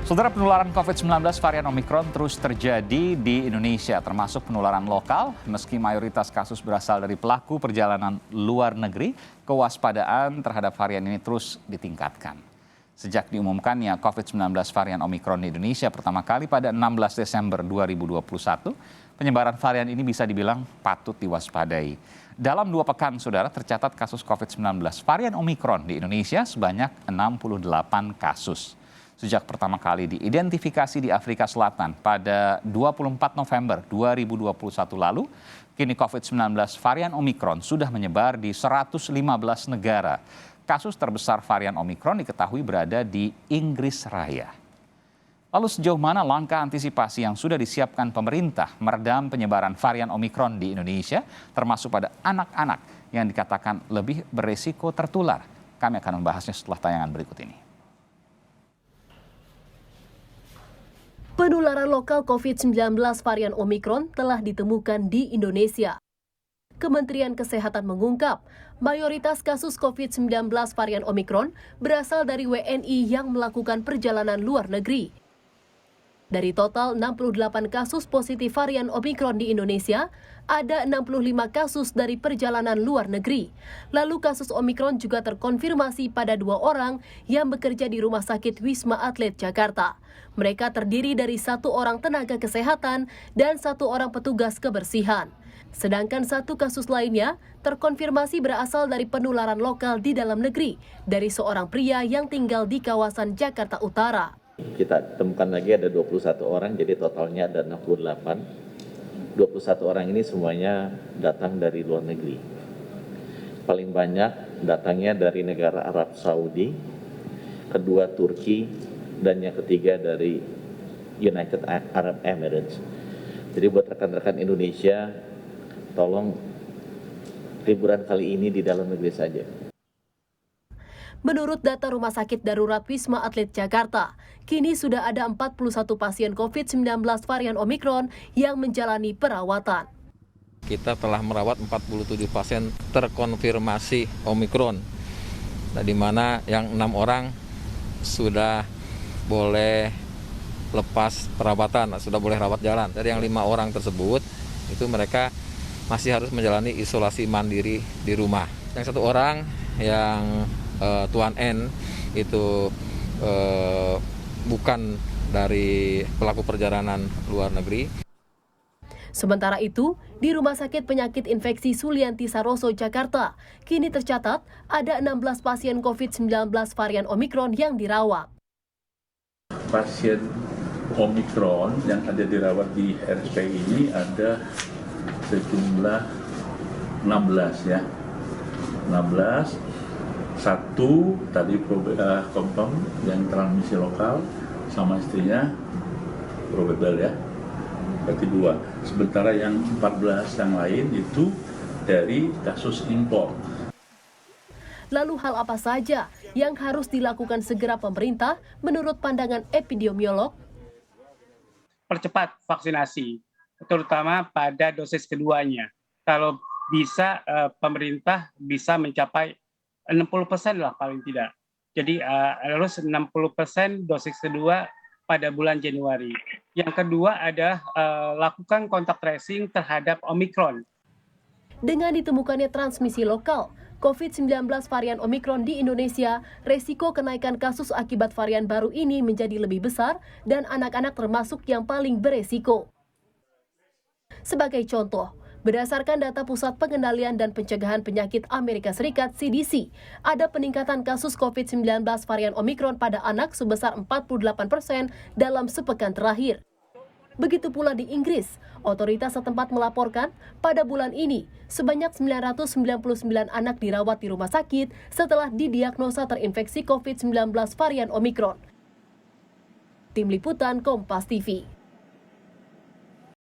Saudara, penularan COVID-19 varian Omikron terus terjadi di Indonesia, termasuk penularan lokal. Meski mayoritas kasus berasal dari pelaku perjalanan luar negeri, kewaspadaan terhadap varian ini terus ditingkatkan. Sejak diumumkannya COVID-19 varian Omikron di Indonesia pertama kali pada 16 Desember 2021, penyebaran varian ini bisa dibilang patut diwaspadai. Dalam 2 pekan, saudara, tercatat kasus COVID-19 varian Omikron di Indonesia sebanyak 68 kasus. Sejak pertama kali diidentifikasi di Afrika Selatan pada 24 November 2021 lalu, kini COVID-19 varian Omikron sudah menyebar di 115 negara. Kasus terbesar varian Omikron diketahui berada di Inggris Raya. Lalu sejauh mana langkah antisipasi yang sudah disiapkan pemerintah meredam penyebaran varian Omikron di Indonesia, termasuk pada anak-anak yang dikatakan lebih beresiko tertular? Kami akan membahasnya setelah tayangan berikut ini. Penularan lokal COVID-19 varian Omikron telah ditemukan di Indonesia. Kementerian Kesehatan mengungkap, mayoritas kasus COVID-19 varian Omikron berasal dari WNI yang melakukan perjalanan luar negeri. Dari total 68 kasus positif varian Omikron di Indonesia, ada 65 kasus dari perjalanan luar negeri. Lalu kasus Omikron juga terkonfirmasi pada 2 orang yang bekerja di Rumah Sakit Wisma Atlet Jakarta. Mereka terdiri dari 1 orang tenaga kesehatan dan 1 orang petugas kebersihan. Sedangkan 1 kasus lainnya terkonfirmasi berasal dari penularan lokal di dalam negeri dari seorang pria yang tinggal di kawasan Jakarta Utara. Kita temukan lagi ada 21 orang, jadi totalnya ada 68. 21 orang ini semuanya datang dari luar negeri. Paling banyak datangnya dari negara Arab Saudi, kedua Turki, dan yang ketiga dari United Arab Emirates. Jadi buat rekan-rekan Indonesia, tolong liburan kali ini di dalam negeri saja. Menurut data Rumah Sakit Darurat Wisma Atlet Jakarta, kini sudah ada 41 pasien COVID-19 varian Omikron yang menjalani perawatan. Kita telah merawat 47 pasien terkonfirmasi Omikron, di mana yang 6 orang sudah boleh lepas perawatan, sudah boleh rawat jalan. Dari yang 5 orang tersebut, itu mereka masih harus menjalani isolasi mandiri di rumah. Yang 1 orang yang Tuan N itu bukan dari pelaku perjalanan luar negeri. Sementara itu, di Rumah Sakit Penyakit Infeksi Sulianti Saroso, Jakarta, kini tercatat ada 16 pasien COVID-19 varian Omikron yang dirawat. Pasien Omikron yang ada dirawat di RSPI ini ada sejumlah 16 ya. 16. 1 tadi confirm yang transmisi lokal sama istrinya probable ya, berarti 2. Sementara yang 14 yang lain itu dari kasus impor. Lalu hal apa saja yang harus dilakukan segera pemerintah menurut pandangan epidemiolog? Percepat vaksinasi, terutama pada dosis keduanya. Kalau bisa pemerintah bisa mencapai 60% lah paling tidak. Jadi harus 60% dosis kedua pada bulan Januari. Yang kedua adalah lakukan kontak tracing terhadap Omikron. Dengan ditemukannya transmisi lokal, COVID-19 varian Omikron di Indonesia, resiko kenaikan kasus akibat varian baru ini menjadi lebih besar dan anak-anak termasuk yang paling beresiko. Sebagai contoh, berdasarkan data Pusat Pengendalian dan Pencegahan Penyakit Amerika Serikat (CDC), ada peningkatan kasus COVID-19 varian Omikron pada anak sebesar 48% dalam sepekan terakhir. Begitu pula di Inggris, otoritas setempat melaporkan pada bulan ini sebanyak 999 anak dirawat di rumah sakit setelah didiagnosa terinfeksi COVID-19 varian Omikron. Tim Liputan Kompas TV.